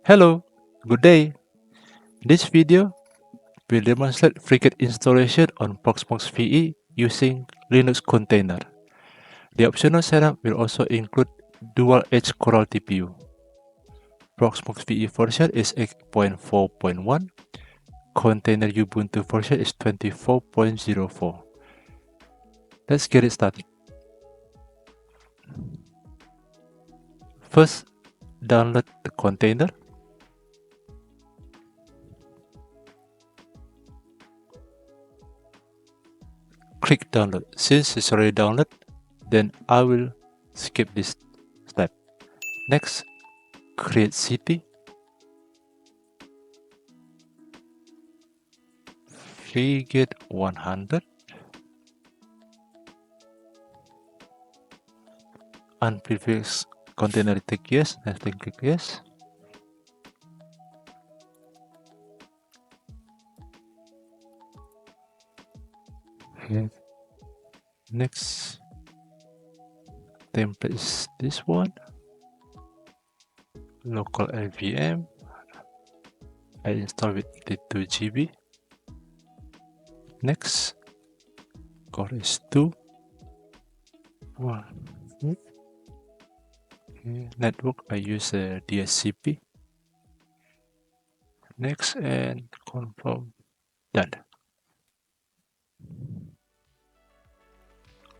Hello, good day. This video will demonstrate Frigate installation on Proxmox VE using Linux container. The optional setup will also include dual edge Coral TPU. Proxmox VE version is 8.4.1. Container Ubuntu version is 24.04. Let's get it started. First, download the container. Click download. Since it's already downloaded, then I will skip this step. Next, create city. Frigate 100. Unprefixed container take yes, and then click yes. Okay. Next template is this one. Local LVM. I install with the 2 GB. Next, Core is 2. Okay. Network, I use a DSCP. Next, and confirm. Done.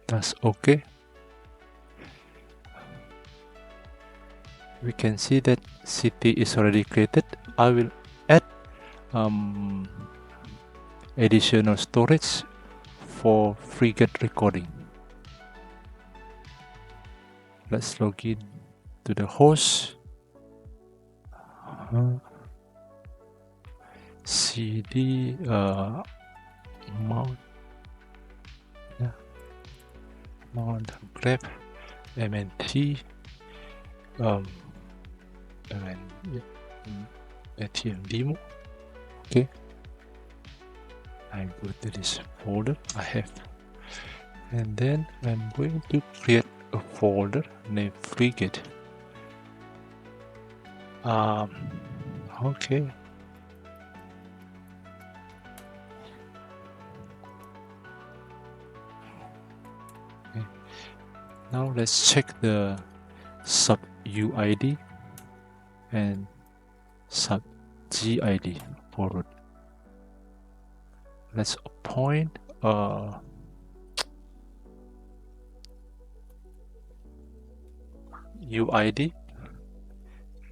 That's okay. We can see that city is already created. I will add additional storage for Frigate recording. Let's log in to the host. CD mount, yeah, mount grab MNT ATM demo. Okay, I go to this folder I have, and then I'm going to create a folder named Frigate. Okay. Now let's check the sub UID and sub GID forward. Let's appoint UID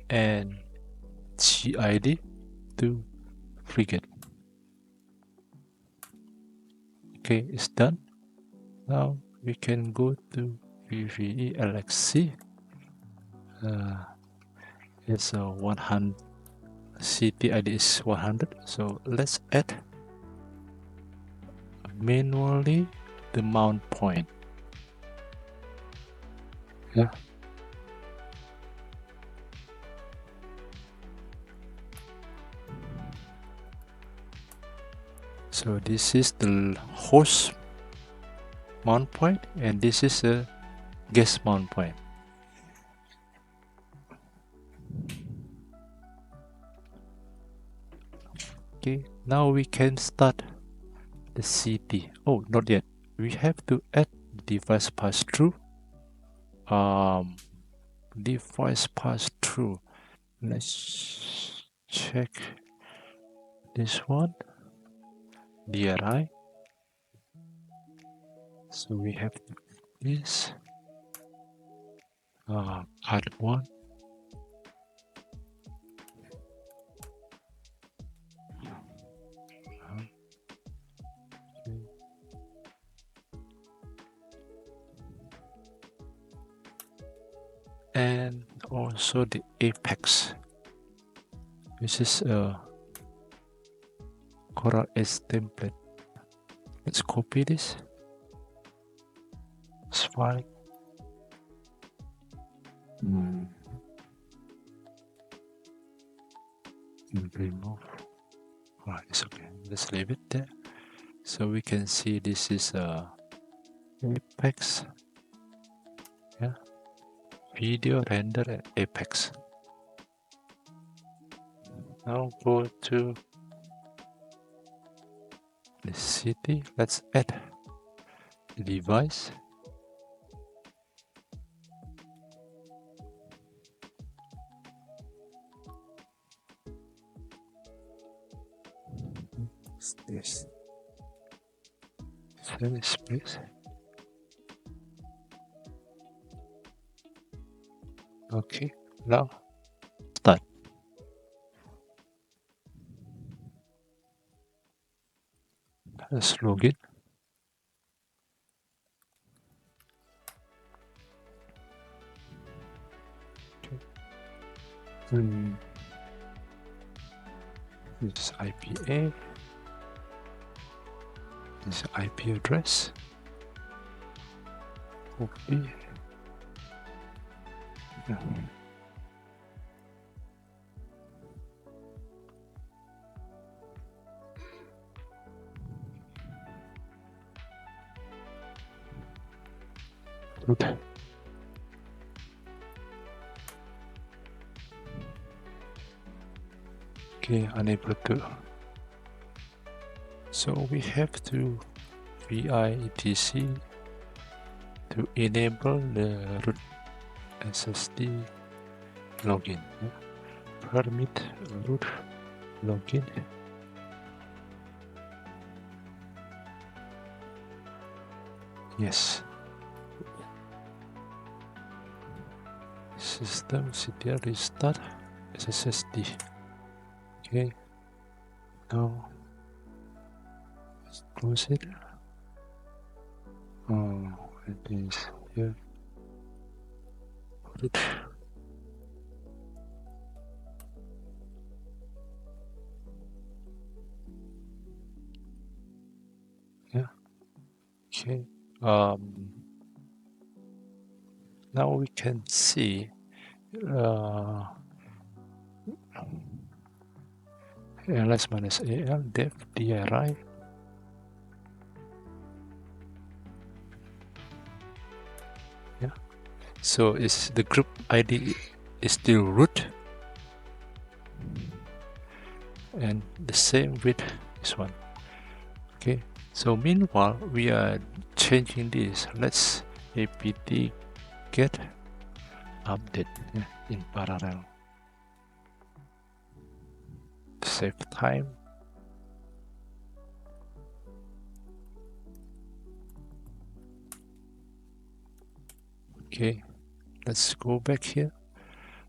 and GID to Frigate. Okay, it's done. Now we can go to VE LXC. It's a 100. City ID is 100. So let's add manually the mount point. Yeah. So this is the host mount point, and this is a guest mount point. Okay, now we can start the CT. Oh, not yet. We have to add device pass-through. Device pass-through. Let's check this one. DRI. So we have this. Part 1. And also the apex. This is a Coral Edge template. Let's copy this. Spike. Remove. Right, it's okay. Let's leave it there. So we can see this is a apex. Yeah. Video render and apex. Now go to the city. Let's add the device. What's this? Service place. Okay, now start. Let's log in. This is IPA. This is IP address. Copy. Yeah. Good. Okay, unable to. So we have to VI etc to enable the root SSD login. Permit root login. Yes. System CTL restart SSD. Okay. Now let's close it. Oh, it is here. Root. Yeah. Okay. Now we can see ls minus al def dri. Yeah. So is the group ID is still root, and the same with this one. Okay. So meanwhile we are changing this. Let's apt get update in parallel. Save time. Okay, let's go back here.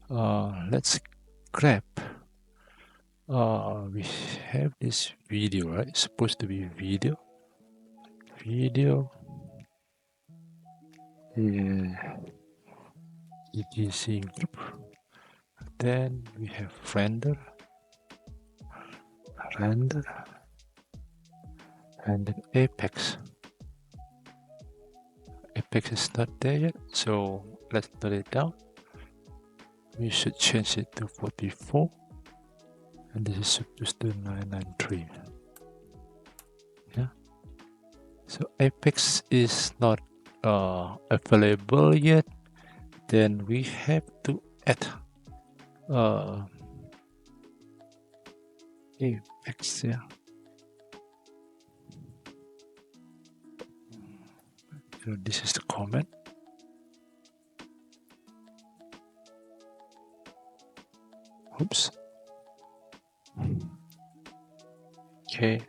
Let's grab. We have this video, right? It's supposed to be video. Video. ETC group. Then we have render, and then Apex. Apex is not there yet, so let's put it down. We should change it to 44, and this is supposed to 993. Yeah. So Apex is not available yet. Then we have to add Apex. Yeah. So this is the comment. Oops. Okay.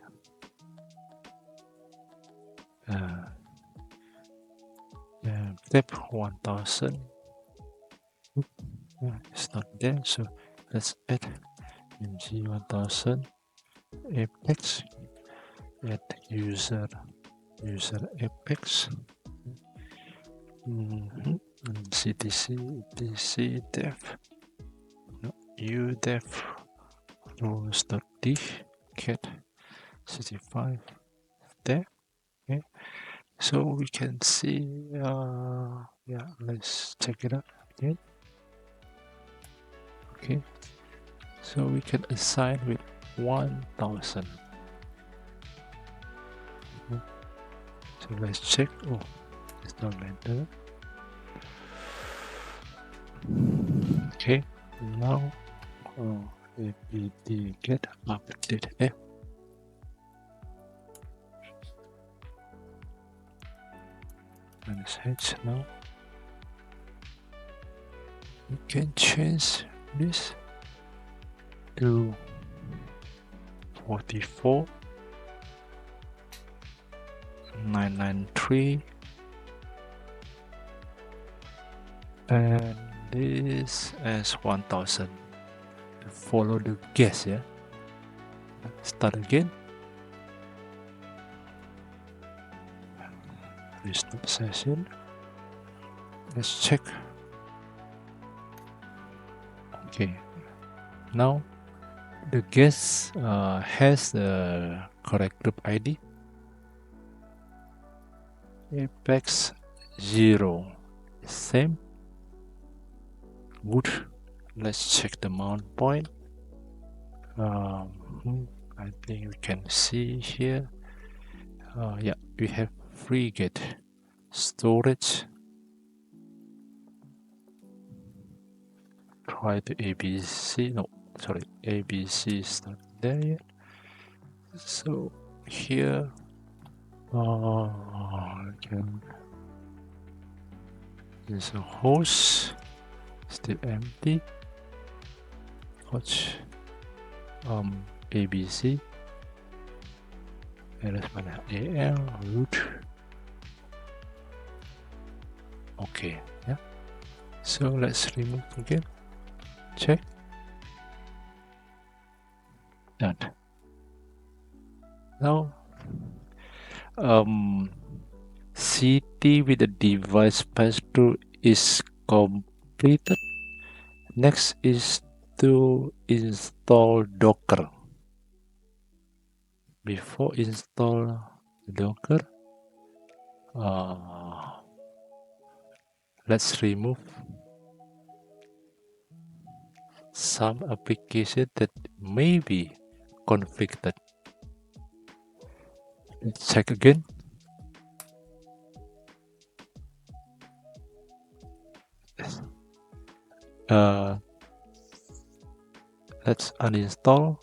Depth 1000. It's not there, so let's add mg 1000 apex. Add user apex. And ctc etc def udef rows.d cat 65 there. Okay, so we can see yeah, let's check it out again. Okay, so we can assign with 1000. So let's check. Oh, it's not like that. Okay, now apt get update F. H now. We can change this to 44 993 and this as 1000. Follow the guess, yeah. Start again. Restart session. Let's check. Okay. Now the guest has the correct group ID. Apex 0. Same. Good. Let's check the mount point. I think we can see here. Yeah, we have Frigate storage. Try the ABC. No, sorry, ABC is not there yet. So here, again, there's a host still empty. Watch ABC. There's mana AL root. Okay, yeah. So let's remove again. Check. Done. Now, CT with the device pass-through is completed. Next is to install Docker. Before install Docker, let's remove some application that may be conflicted. Let's check again. Let's uninstall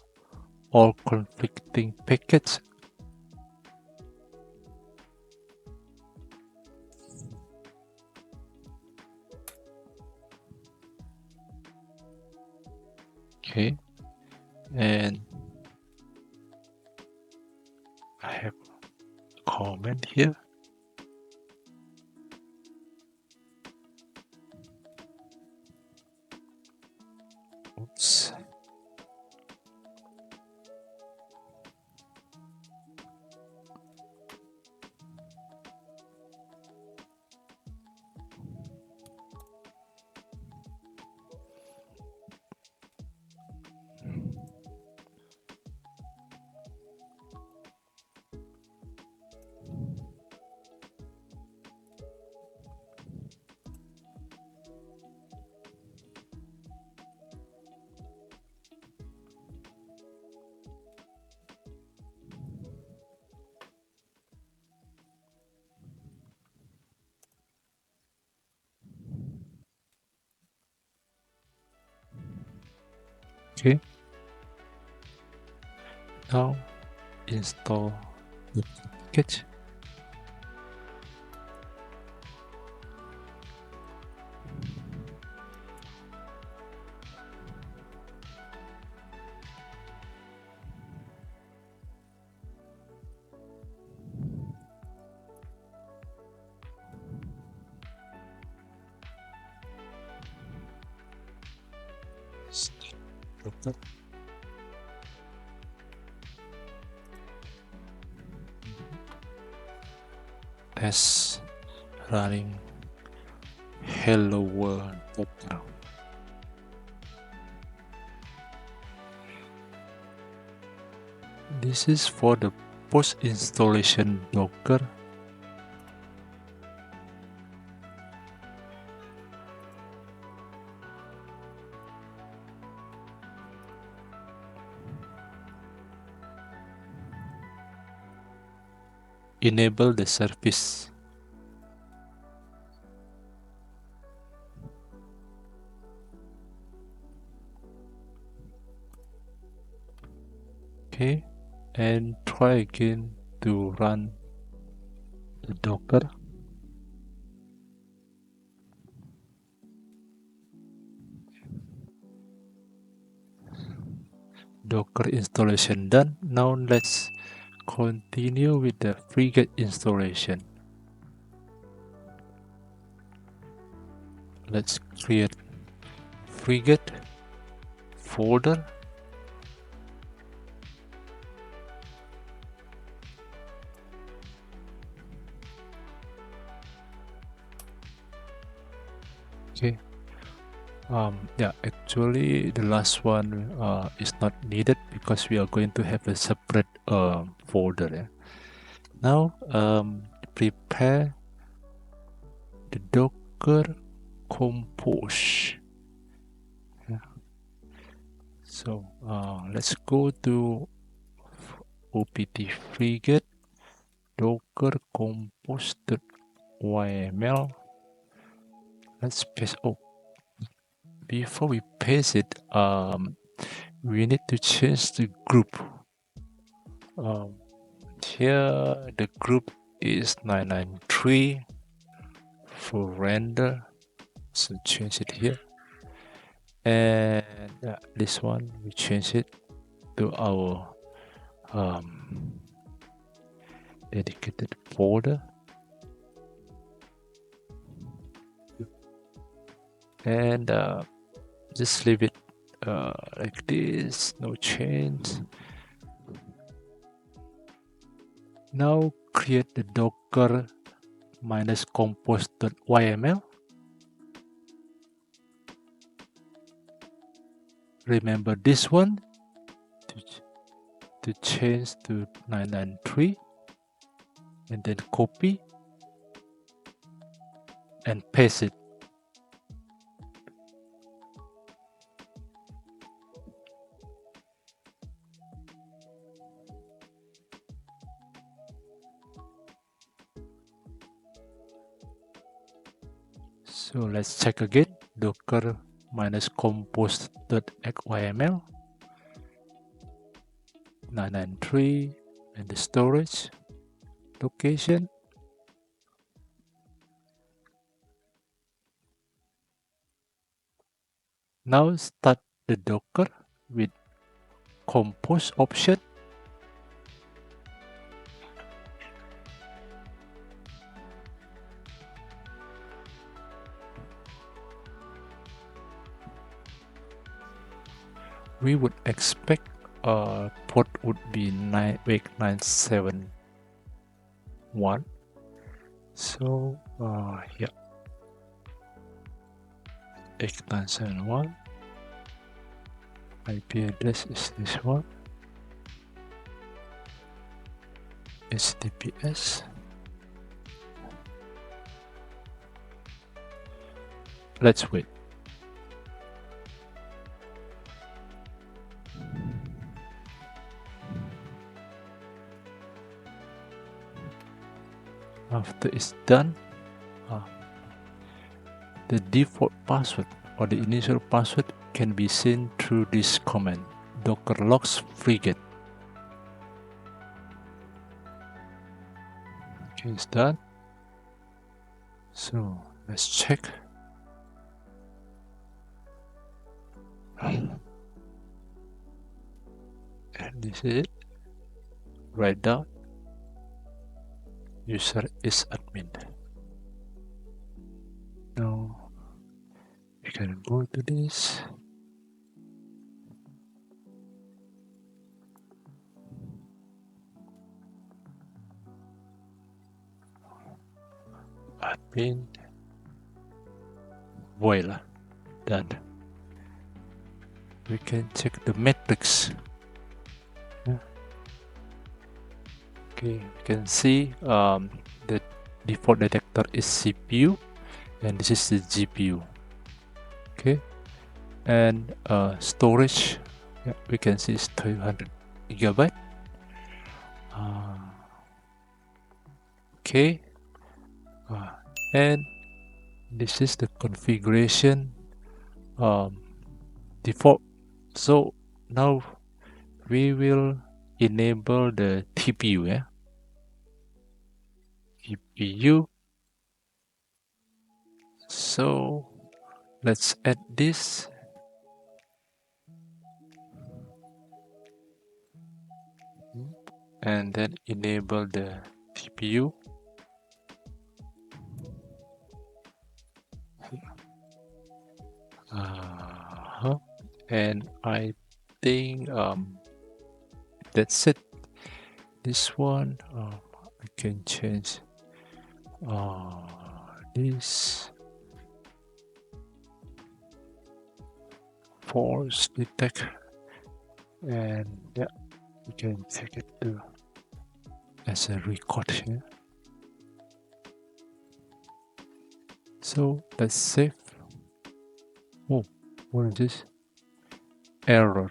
all conflicting packets. Okay, and I have a comment here. Oops. Okay, now install the package. Test running hello world Docker. This is for the post-installation Docker. Enable the service. Okay, and try again to run the Docker. Docker installation done. Now let's continue with the Frigate installation. Let's create Frigate folder. Okay. Yeah, actually the last one is not needed because we are going to have a separate folder. Yeah? Now prepare the Docker compose. Yeah. So let's go to opt frigate docker compose.yml. Let's paste. Oh, before we paste it, we need to change the group. Here the group is 993 for render, so change it here. And this one we change it to our dedicated folder. And just leave it like this, no change. Now create the docker -compose.yml. Remember this one to change to 993 and then copy and paste it. So let's check again, docker -compose.yml 993 and the storage location. Now start the docker with compose option. We would expect port would be 971. So yeah, 8971. IP address is this one. HTTPS. Let's wait. After it's done, the default password or the initial password can be seen through this command, docker logs frigate. Okay, it's done. So let's check. And this is it. Write down. User is admin. Now we can go to this. Admin. Voila. Done. We can check the metrics. Okay, we can see the default detector is CPU and this is the GPU. Okay, and storage, yeah, we can see it's 200 gigabyte. Okay, and this is the configuration default. So now we will enable the TPU, yeah. TPU. So let's add this. And then enable the TPU. And I think that's it. This one I can change this force detect, and yeah, you can take it to as a record here. So let's save. Oh, what is this? Error.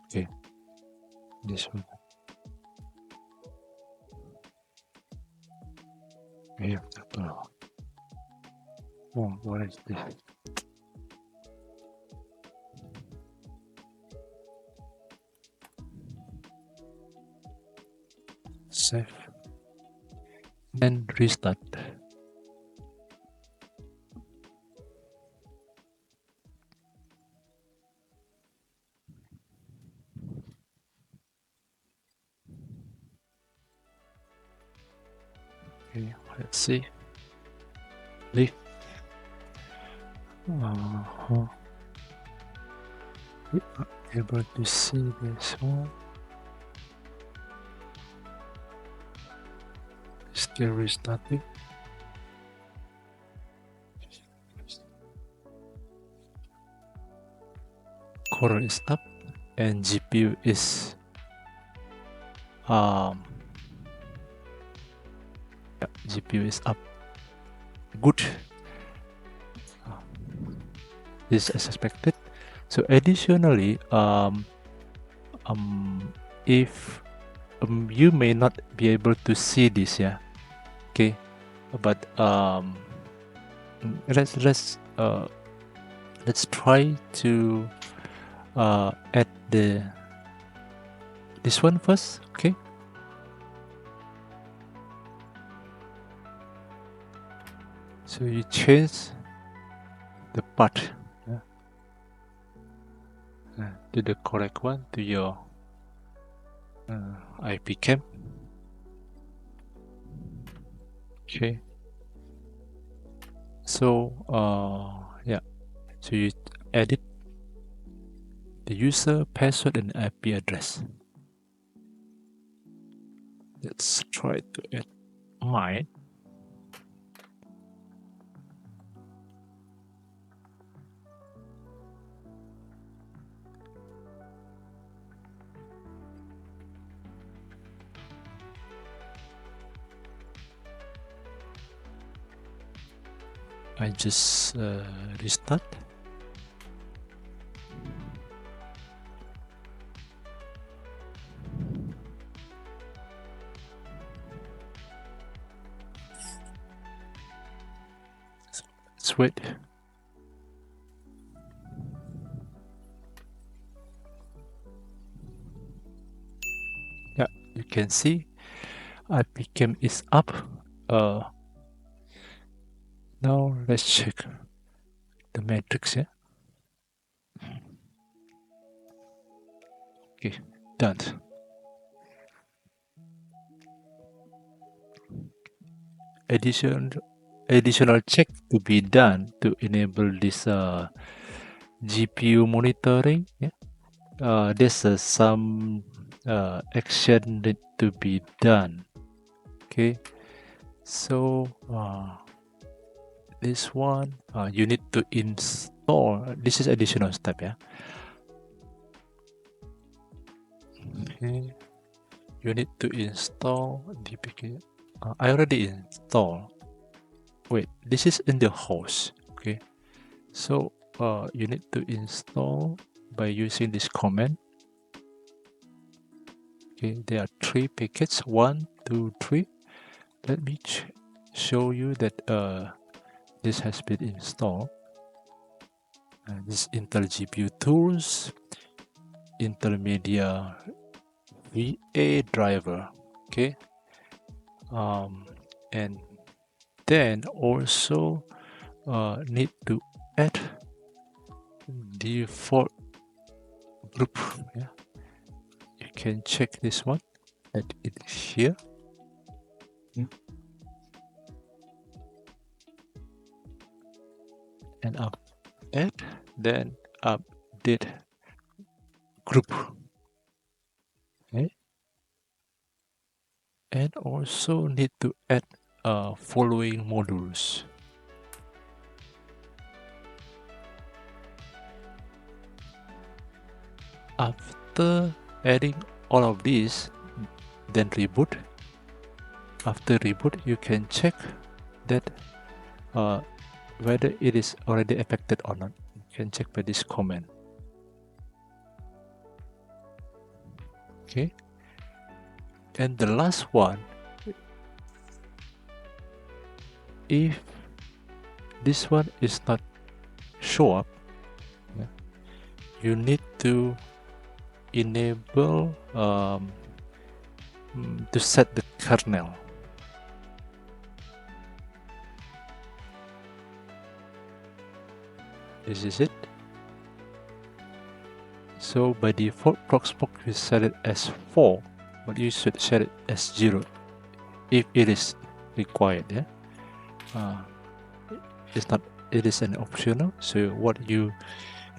Okay, this one. We have to blow. Oh, what is this? Save. Then restart. Okay, let's see. Leave. Able to see this one. Still restarting. Coral is up and GPU is GPU is up. Good. This is as expected. So additionally, if you may not be able to see this, yeah, okay, but let's try to add this one first, okay. So you change the part to the correct one, to your IP cam. Okay. So yeah, so you edit the user, password, and IP address. Let's try to add mine. I just restart. Let's wait. Yeah, you can see IP cam is up. Now let's check the matrix here. Okay, done. Additional check to be done to enable this GPU monitoring. Yeah, there's some action need to be done. Okay, so this one you need to install. This is additional step, yeah. Okay, you need to install dpk. I already installed. Wait, this is in the host. Okay, so you need to install by using this command. Okay, there are 3 packets. 1, 2, 3. Let me show you that this has been installed. This Intel GPU tools, Intel Media VE driver, okay, and then also need to add default group. Yeah, you can check this one. Add it here. And add, then update group. Okay, and also need to add following modules. After adding all of these, then reboot. After reboot, you can check that whether it is already affected or not. You can check by this command. Okay, and the last one, if this one is not show up, you need to enable to set the kernel. This is it. So by default, Proxmox will set it as 4, but you should set it as 0 if it is required. Yeah, it's not. It is an optional. So what you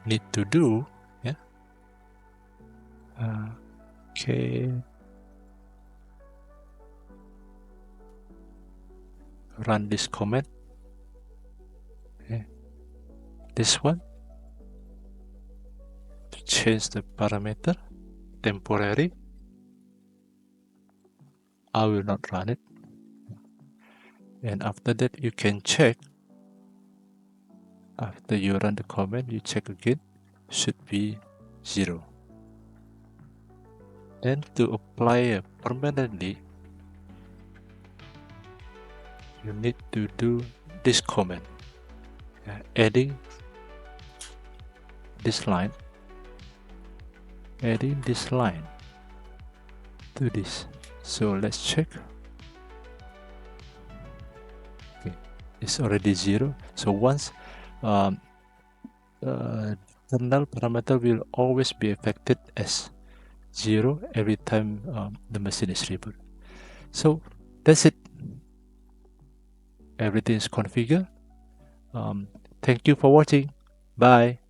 need to do, yeah. Okay. Run this command. Okay. This one. To change the parameter temporary. I will not run it. And after that, you can check. After you run the command, you check again. Should be 0. And to apply permanently, you need to do this command, adding this line, to this. So let's check. Okay, it's already 0. So once kernel parameter will always be affected as 0 every time the machine is rebooted. So that's it. Everything is configured. Thank you for watching. Bye.